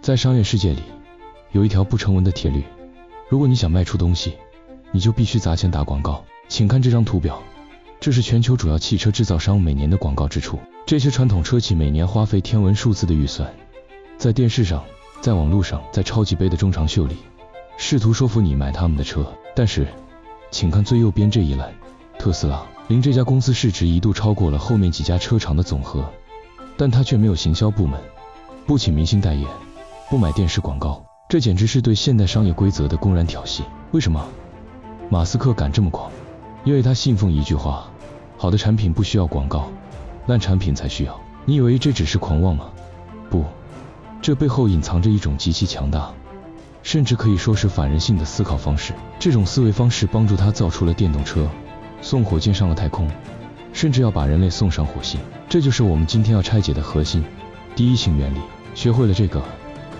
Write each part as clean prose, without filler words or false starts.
在商业世界里，有一条不成文的铁律，如果你想卖出东西，你就必须砸钱打广告。请看这张图表，这是全球主要汽车制造商每年的广告支出。这些传统车企每年花费天文数字的预算，在电视上，在网络上，在超级杯的中长秀里，试图说服你买他们的车。但是，请看最右边这一栏，特斯拉。这家公司市值一度超过了后面几家车厂的总和，但它却没有行销部门，不请明星代言，不买电视广告，这简直是对现代商业规则的公然挑衅。为什么马斯克敢这么狂？因为他信奉一句话：好的产品不需要广告，烂产品才需要。你以为这只是狂妄吗？不，这背后隐藏着一种极其强大，甚至可以说是反人性的思考方式。这种思维方式帮助他造出了电动车，送火箭上了太空，甚至要把人类送上火星。这就是我们今天要拆解的核心——第一性原理。学会了这个，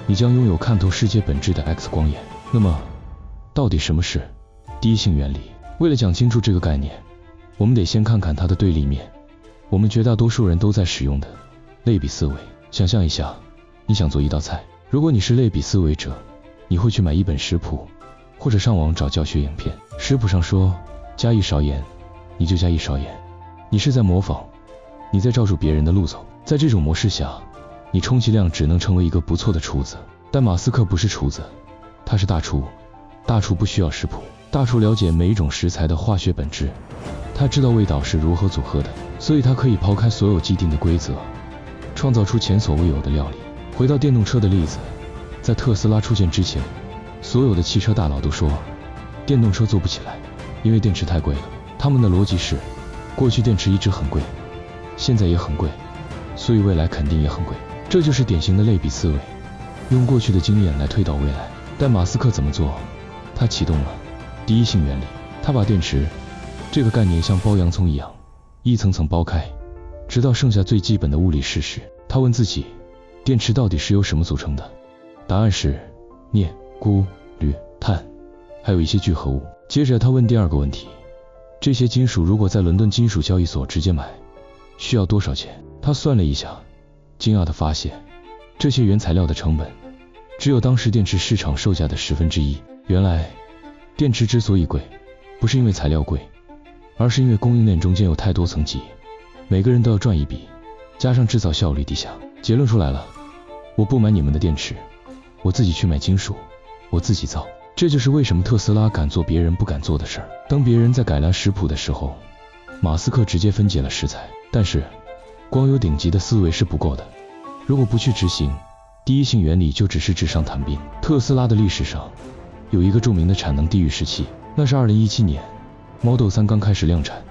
你将拥有看透世界本质的 X 光眼。那么，到底什么是第一性原理？为了讲清楚这个概念，我们得先看看它的对立面，我们绝大多数人都在使用的类比思维。想象一下，你想做一道菜，如果你是类比思维者，你会去买一本食谱，或者上网找教学影片。食谱上说加1勺盐，你就加1勺盐。你是在模仿，你在照住别人的路走。在这种模式下，你充其量只能成为一个不错的厨子。但马斯克不是厨子，他是大厨。大厨不需要食谱，大厨了解每一种食材的化学本质，他知道味道是如何组合的，所以他可以抛开所有既定的规则，创造出前所未有的料理。回到电动车的例子，在特斯拉出现之前，所有的汽车大佬都说电动车做不起来，因为电池太贵了。他们的逻辑是，过去电池一直很贵，现在也很贵，所以未来肯定也很贵。这就是典型的类比思维，用过去的经验来推导未来。但马斯克怎么做？他启动了第一性原理。他把电池这个概念像剥洋葱一样，一层层剥开，直到剩下最基本的物理事实。他问自己，电池到底是由什么组成的？答案是镍、钴、铝、碳，还有一些聚合物。接着他问第二个问题，这些金属如果在伦敦金属交易所直接买，需要多少钱？他算了一下，惊讶地发现，这些原材料的成本只有当时电池市场售价的1/10。原来，电池之所以贵，不是因为材料贵，而是因为供应链中间有太多层级，每个人都要赚一笔，加上制造效率低下。结论出来了，我不买你们的电池，我自己去买金属，我自己造。这就是为什么特斯拉敢做别人不敢做的事儿。当别人在改良食谱的时候，马斯克直接分解了食材。但是，光有顶级的思维是不够的，如果不去执行第一性原理，就只是纸上谈兵。特斯拉的历史上有一个著名的产能地狱时期，那是2017年 Model 3刚开始量产，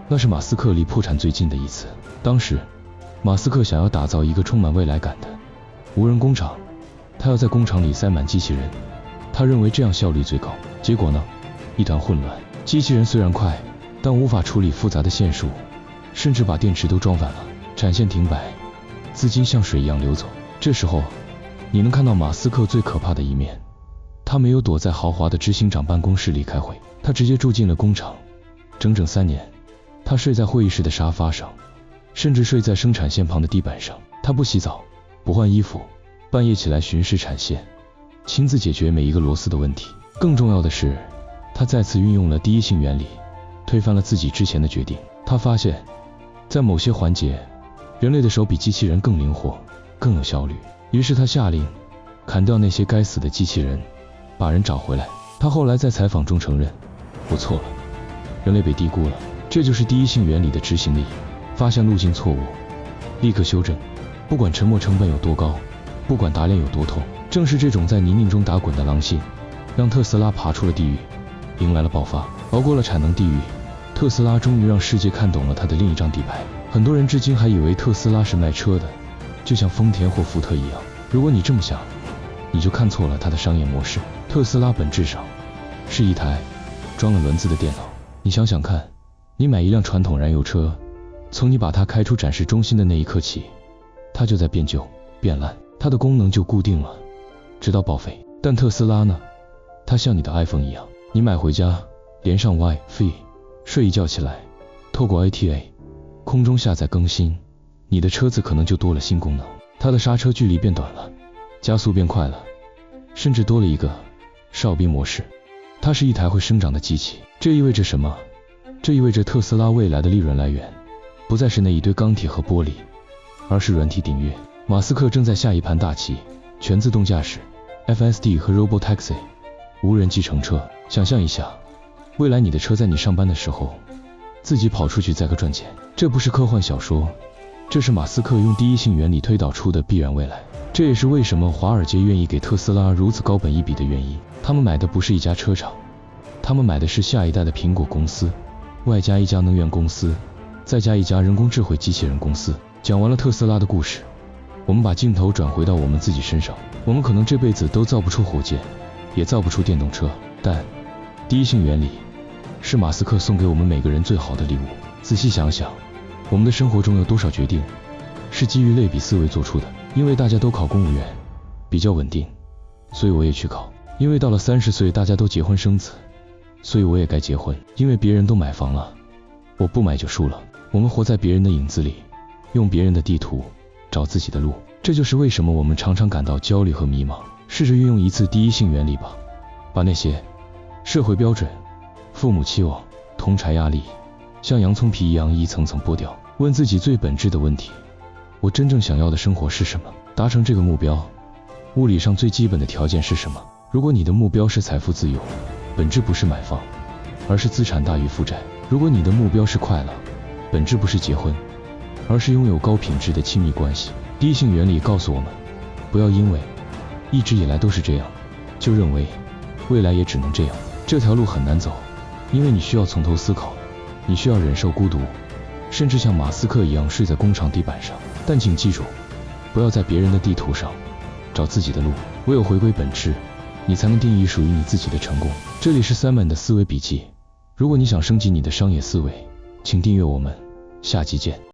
那是马斯克离破产最近的一次。当时马斯克想要打造一个充满未来感的无人工厂，他要在工厂里塞满机器人，他认为这样效率最高。结果呢，一团混乱。机器人虽然快，但无法处理复杂的线束，甚至把电池都装反了，产线停摆，资金像水一样流走。这时候你能看到马斯克最可怕的一面，他没有躲在豪华的执行长办公室里开会，他直接住进了工厂，整整3年。他睡在会议室的沙发上，甚至睡在生产线旁的地板上。他不洗澡，不换衣服，半夜起来巡视产线，亲自解决每一个螺丝的问题。更重要的是，他再次运用了第一性原理，推翻了自己之前的决定。他发现，在某些环节，人类的手比机器人更灵活，更有效率。于是他下令砍掉那些该死的机器人，把人找回来。他后来在采访中承认，我错了，人类被低估了。这就是第一性原理的执行力，发现路径错误，立刻修正，不管沉没成本有多高，不管打脸有多痛。正是这种在泥泞中打滚的狼性，让特斯拉爬出了地狱，迎来了爆发。熬过了产能地狱，特斯拉终于让世界看懂了他的另一张底牌。很多人至今还以为特斯拉是卖车的，就像丰田或福特一样。如果你这么想，你就看错了它的商业模式。特斯拉本质上是一台装了轮子的电脑。你想想看，你买一辆传统燃油车，从你把它开出展示中心的那一刻起，它就在变旧变烂，它的功能就固定了，直到报废。但特斯拉呢，它像你的 iPhone 一样，你买回家连上 Wi-Fi， 睡一觉起来透过 ATA 空中下载更新，你的车子可能就多了新功能。它的刹车距离变短了，加速变快了，甚至多了一个哨兵模式。它是一台会生长的机器。这意味着什么？这意味着特斯拉未来的利润来源不再是那一堆钢铁和玻璃，而是软体订阅。马斯克正在下一盘大棋，全自动驾驶、FSD 和 Robotaxi 无人计程车。想象一下，未来你的车在你上班的时候自己跑出去载个赚钱。这不是科幻小说，这是马斯克用第一性原理推导出的必然未来。这也是为什么华尔街愿意给特斯拉如此高本益比的原因。他们买的不是一家车厂，他们买的是下一代的苹果公司，外加一家能源公司，再加一家人工智慧机器人公司。讲完了特斯拉的故事，我们把镜头转回到我们自己身上。我们可能这辈子都造不出火箭，也造不出电动车，但第一性原理是马斯克送给我们每个人最好的礼物。仔细想想，我们的生活中有多少决定是基于类比思维做出的？因为大家都考公务员，比较稳定，所以我也去考。因为到了30岁大家都结婚生子，所以我也该结婚。因为别人都买房了，我不买就输了。我们活在别人的影子里，用别人的地图找自己的路。这就是为什么我们常常感到焦虑和迷茫。试着运用一次第一性原理吧，把那些社会标准、父母期望、同侪压力像洋葱皮一样一层层剥掉，问自己最本质的问题：我真正想要的生活是什么？达成这个目标，物理上最基本的条件是什么？如果你的目标是财富自由，本质不是买房，而是资产大于负债。如果你的目标是快乐，本质不是结婚，而是拥有高品质的亲密关系。第一性原理告诉我们，不要因为一直以来都是这样，就认为未来也只能这样。这条路很难走，因为你需要从头思考，你需要忍受孤独，甚至像马斯克一样睡在工厂地板上。但请记住，不要在别人的地图上找自己的路，唯有回归本质，你才能定义属于你自己的成功。这里是 Simon 的思维笔记，如果你想升级你的商业思维，请订阅我们，下期见。